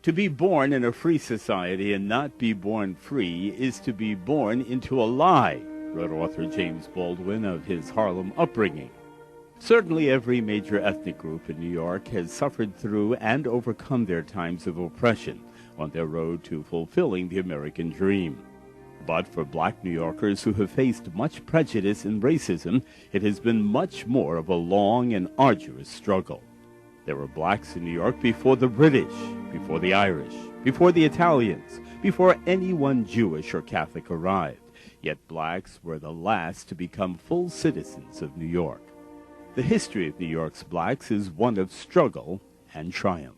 To be born in a free society and not be born free is to be born into a lie, wrote author James Baldwin of his Harlem upbringing. Certainly every major ethnic group in New York has suffered through and overcome their times of oppression on their road to fulfilling the American dream. But for black New Yorkers who have faced much prejudice and racism, it has been much more of a long and arduous struggle. There were blacks in New York before the British, before the Irish, before the Italians, before anyone Jewish or Catholic arrived. Yet blacks were the last to become full citizens of New York. The history of New York's blacks is one of struggle and triumph.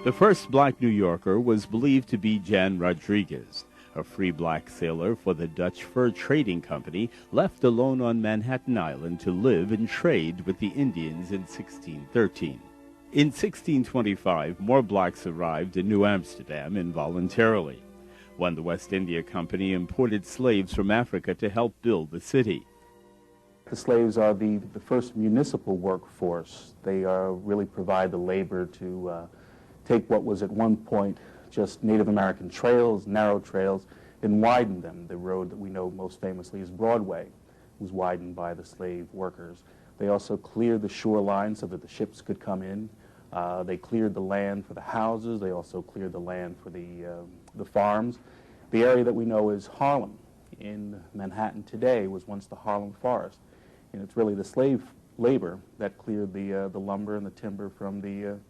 The first black New Yorker was believed to be Jan Rodriguez, a free black sailor for the Dutch Fur Trading Company, left alone on Manhattan Island to live and trade with the Indians in 1613. In 1625, more blacks arrived in New Amsterdam involuntarily, when the West India Company imported slaves from Africa to help build the city. The slaves are the first municipal workforce. They really provide the labor to take what was at one point just Native American trails, narrow trails, and widen them. The road that we know most famously is Broadway was widened by the slave workers. They also cleared the shoreline so that the ships could come in. They cleared the land for the houses. They also cleared the land for the farms. The area that we know as Harlem in Manhattan today was once the Harlem Forest. And it's really the slave labor that cleared the lumber and the timber from the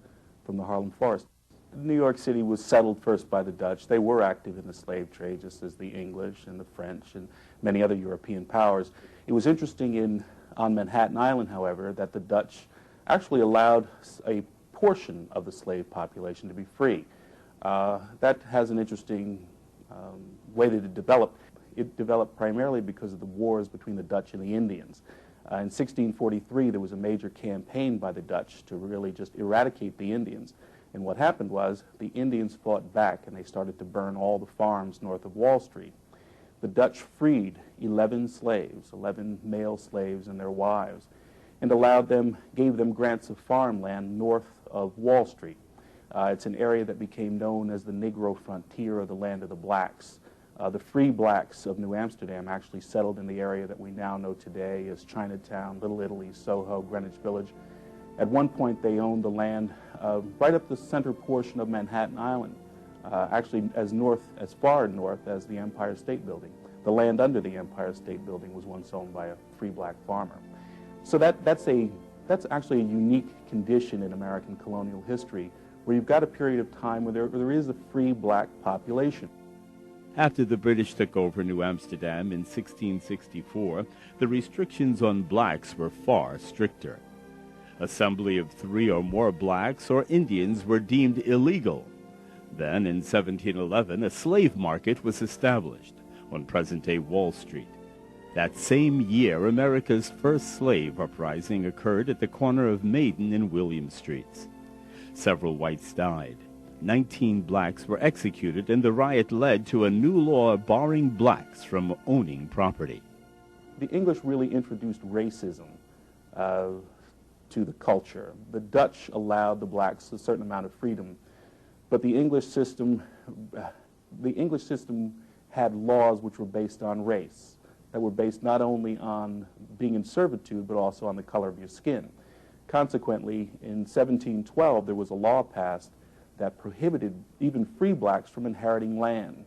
Harlem Forest. New York City was settled first by the Dutch. They were active in the slave trade, just as the English and the French and many other European powers. It was interesting on Manhattan Island, however, that the Dutch actually allowed a portion of the slave population to be free. That has an interesting way that it developed. It developed primarily because of the wars between the Dutch and the Indians. In 1643, there was a major campaign by the Dutch to really just eradicate the Indians. And what happened was the Indians fought back and they started to burn all the farms north of Wall Street. The Dutch freed 11 slaves, 11 male slaves and their wives, and gave them grants of farmland north of Wall Street. It's an area that became known as the Negro frontier, or the land of the blacks. The free blacks of New Amsterdam actually settled in the area that we now know today as Chinatown, Little Italy, Soho, Greenwich Village. At one point, they owned the land right up the center portion of Manhattan Island, actually as far north as the Empire State Building. The land under the Empire State Building was once owned by a free black farmer. So that's actually a unique condition in American colonial history, where you've got a period of time where there is a free black population. After the British took over New Amsterdam in 1664, the restrictions on blacks were far stricter. Assembly of 3 or more blacks or Indians were deemed illegal. Then, in 1711, a slave market was established on present-day Wall Street. That same year, America's first slave uprising occurred at the corner of Maiden and William Streets. Several whites died. 19 blacks were executed, and the riot led to a new law barring blacks from owning property. The English really introduced racism to the culture. The Dutch allowed the blacks a certain amount of freedom, but the English system had laws which were based on race, that were based not only on being in servitude, but also on the color of your skin. Consequently, in 1712, there was a law passed that prohibited even free blacks from inheriting land.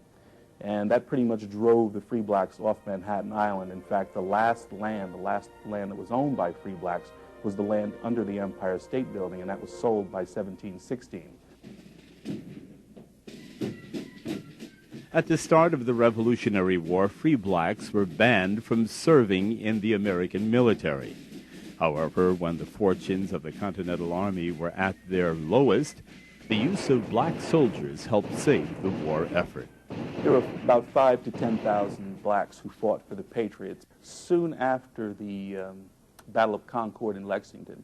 And that pretty much drove the free blacks off Manhattan Island. In fact, the last land that was owned by free blacks was the land under the Empire State Building, and that was sold by 1716. At the start of the Revolutionary War, free blacks were banned from serving in the American military. However, when the fortunes of the Continental Army were at their lowest, the use of black soldiers helped save the war effort. There were about 5,000 to 10,000 blacks who fought for the Patriots. Soon after the Battle of Concord in Lexington,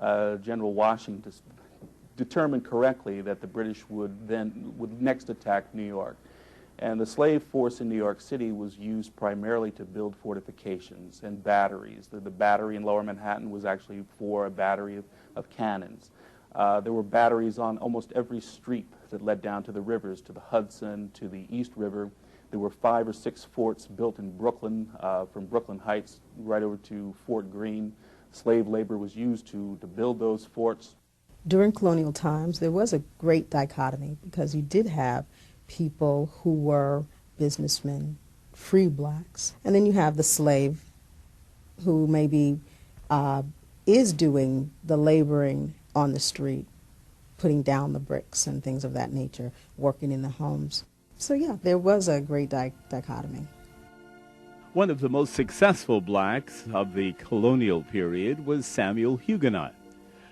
General Washington determined correctly that the British would next attack New York. And the slave force in New York City was used primarily to build fortifications and batteries. The battery in Lower Manhattan was actually for a battery of cannons. There were batteries on almost every street that led down to the rivers, to the Hudson, to the East River. There were 5 or 6 forts built in Brooklyn, from Brooklyn Heights right over to Fort Greene. Slave labor was used to build those forts. During colonial times, there was a great dichotomy because you did have people who were businessmen, free blacks, and then you have the slave who maybe is doing the laboring on the street, putting down the bricks and things of that nature, working in the homes. So yeah, there was a great dichotomy. One of the most successful blacks of the colonial period was Samuel Huguenot,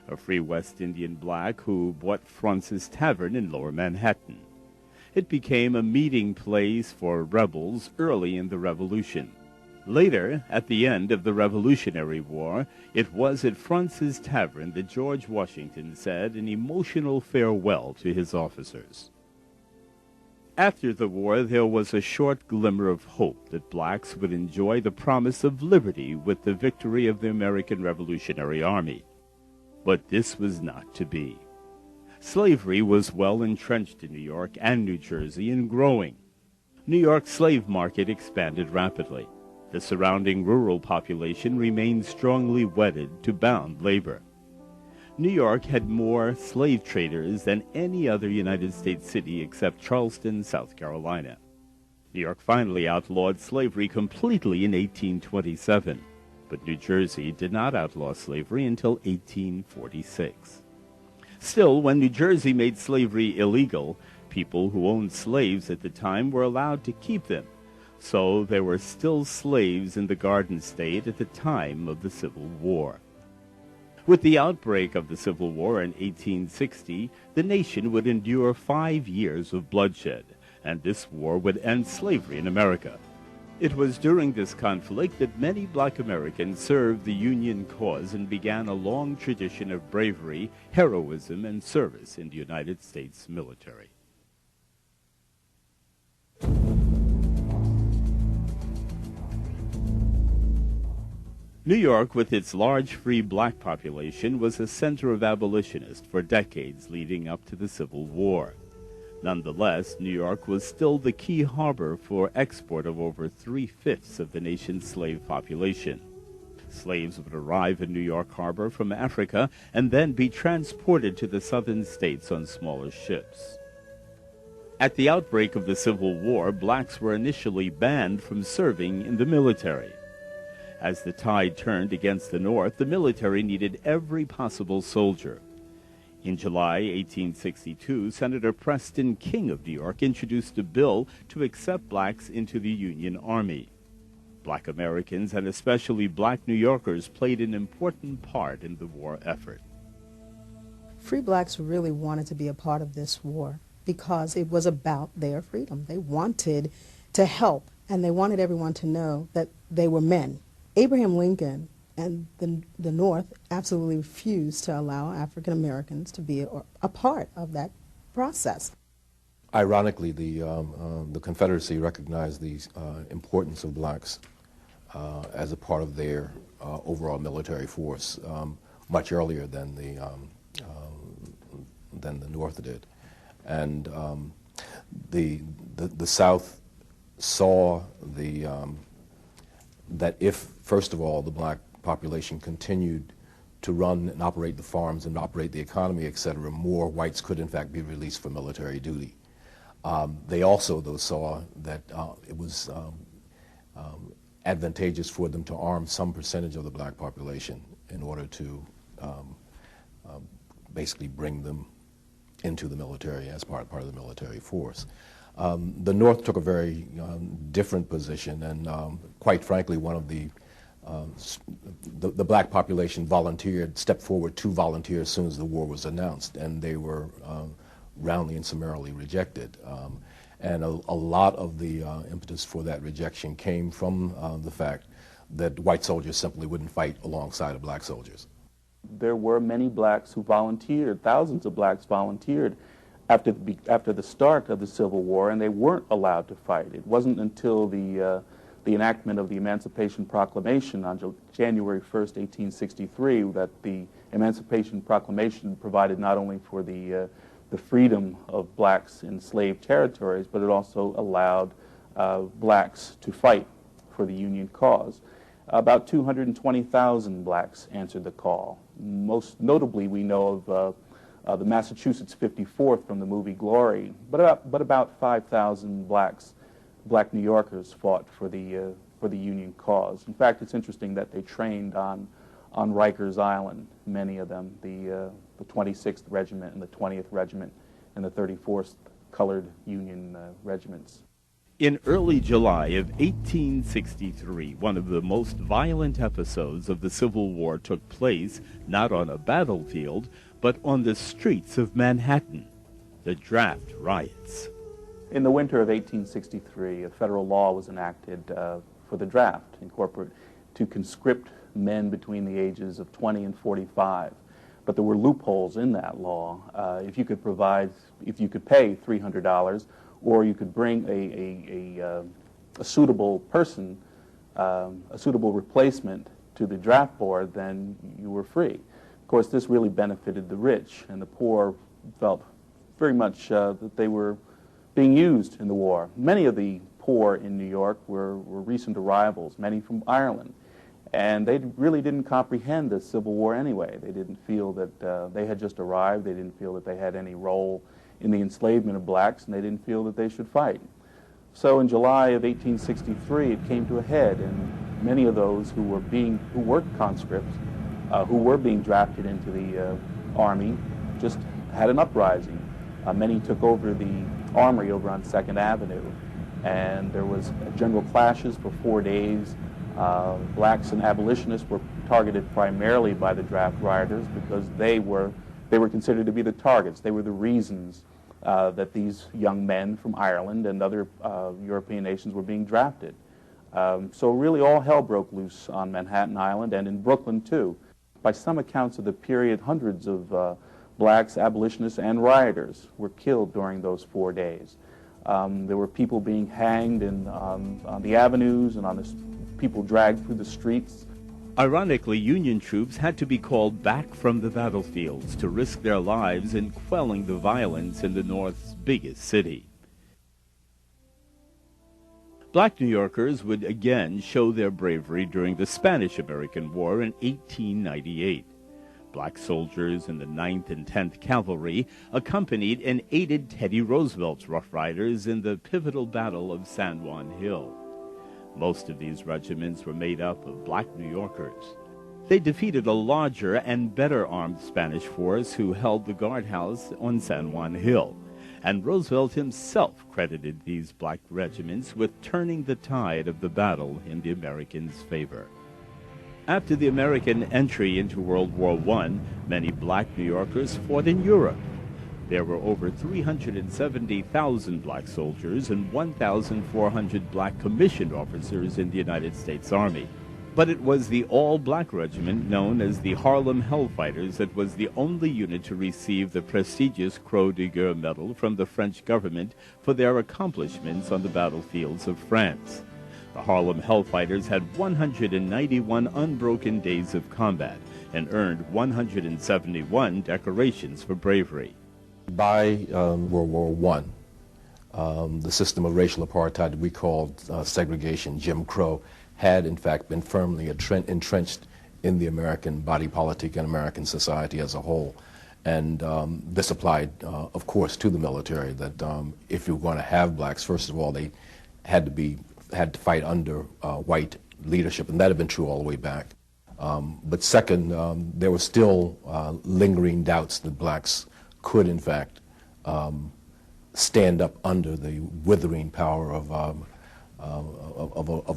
a free West Indian black who bought Fraunces Tavern in Lower Manhattan. It became a meeting place for rebels early in the Revolution. Later, at the end of the Revolutionary War, it was at Fraunces Tavern that George Washington said an emotional farewell to his officers. After the war, there was a short glimmer of hope that blacks would enjoy the promise of liberty with the victory of the American Revolutionary Army. But this was not to be. Slavery was well entrenched in New York and New Jersey and growing. New York's slave market expanded rapidly. The surrounding rural population remained strongly wedded to bound labor. New York had more slave traders than any other United States city except Charleston, South Carolina. New York finally outlawed slavery completely in 1827, but New Jersey did not outlaw slavery until 1846. Still, when New Jersey made slavery illegal, people who owned slaves at the time were allowed to keep them. So there were still slaves in the Garden State at the time of the Civil War. With the outbreak of the Civil War in 1860, the nation would endure 5 years of bloodshed, and this war would end slavery in America. It was during this conflict that many black Americans served the Union cause and began a long tradition of bravery, heroism, and service in the United States military. New York, with its large free black population, was a center of abolitionists for decades leading up to the Civil War. Nonetheless, New York was still the key harbor for export of over 3/5 of the nation's slave population. Slaves would arrive in New York Harbor from Africa and then be transported to the southern states on smaller ships. At the outbreak of the Civil War, blacks were initially banned from serving in the military. As the tide turned against the North, the military needed every possible soldier. In July 1862, Senator Preston King of New York introduced a bill to accept blacks into the Union Army. Black Americans, and especially black New Yorkers, played an important part in the war effort. Free blacks really wanted to be a part of this war because it was about their freedom. They wanted to help, and they wanted everyone to know that they were men. Abraham Lincoln and the North absolutely refused to allow African Americans to be a part of that process. Ironically, the Confederacy recognized the importance of blacks as a part of their overall military force much earlier than the North did, and the South saw that if, first of all, the black population continued to run and operate the farms and operate the economy, etc., more whites could in fact be released for military duty. They also, though, saw that it was advantageous for them to arm some percentage of the black population in order to basically bring them into the military as part of the military force. The North took a very different position, and quite frankly, one of the black population stepped forward to volunteer as soon as the war was announced, and they were roundly and summarily rejected. And a lot of the impetus for that rejection came from the fact that white soldiers simply wouldn't fight alongside of black soldiers. There were many blacks who volunteered, thousands of blacks volunteered after the start of the Civil War, and they weren't allowed to fight. It wasn't until the enactment of the Emancipation Proclamation on January 1st, 1863, that the Emancipation Proclamation provided not only for the freedom of blacks in slave territories, but it also allowed blacks to fight for the Union cause. About 220,000 blacks answered the call. Most notably, we know of the Massachusetts 54th from the movie Glory, but about 5,000 black New Yorkers fought for the Union cause. In fact, it's interesting that they trained on Rikers Island, many of them, the 26th Regiment and the 20th Regiment and the 34th Colored Union regiments. In early July of 1863, one of the most violent episodes of the Civil War took place not on a battlefield, but on the streets of Manhattan, the Draft Riots. In the winter of 1863, a federal law was enacted for the draft, to conscript men between the ages of 20 and 45. But there were loopholes in that law. If you could pay $300, or you could bring a suitable person, a suitable replacement to the draft board, then you were free. Of course, this really benefited the rich, and the poor felt very much that they were being used in the war. Many of the poor in New York were recent arrivals, many from Ireland, and they really didn't comprehend the Civil War anyway. They didn't feel that they had just arrived. They didn't feel that they had any role in the enslavement of blacks, and they didn't feel that they should fight. So in July of 1863, it came to a head, and many of those who were conscripts, who were being drafted into the Army, just had an uprising. Many took over the armory over on 2nd Avenue, and there was general clashes for 4 days. Blacks and abolitionists were targeted primarily by the draft rioters because they were considered to be the targets. They were the reasons that these young men from Ireland and other European nations were being drafted. So really all hell broke loose on Manhattan Island and in Brooklyn too. By some accounts of the period, hundreds of blacks, abolitionists, and rioters were killed during those 4 days. There were people being hanged on the avenues and people dragged through the streets. Ironically, Union troops had to be called back from the battlefields to risk their lives in quelling the violence in the North's biggest city. Black New Yorkers would again show their bravery during the Spanish-American War in 1898. Black soldiers in the 9th and 10th Cavalry accompanied and aided Teddy Roosevelt's Rough Riders in the pivotal Battle of San Juan Hill. Most of these regiments were made up of black New Yorkers. They defeated a larger and better armed Spanish force who held the guardhouse on San Juan Hill, and Roosevelt himself credited these black regiments with turning the tide of the battle in the Americans' favor. After the American entry into World War I, many black New Yorkers fought in Europe. There were over 370,000 black soldiers and 1,400 black commissioned officers in the United States Army. But it was the all-black regiment known as the Harlem Hellfighters that was the only unit to receive the prestigious Croix de Guerre medal from the French government for their accomplishments on the battlefields of France. The Harlem Hellfighters had 191 unbroken days of combat and earned 171 decorations for bravery. By World War I, the system of racial apartheid that we called segregation, Jim Crow, had in fact been firmly entrenched in the American body politic and American society as a whole. And this applied, of course, to the military, that if you were going to have blacks, first of all, they had to fight under white leadership, and that had been true all the way back. But second, there were still lingering doubts that blacks could, in fact, stand up under the withering power of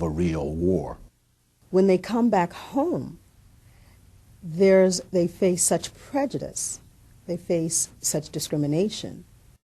a real war. When they come back home, they face such prejudice, they face such discrimination,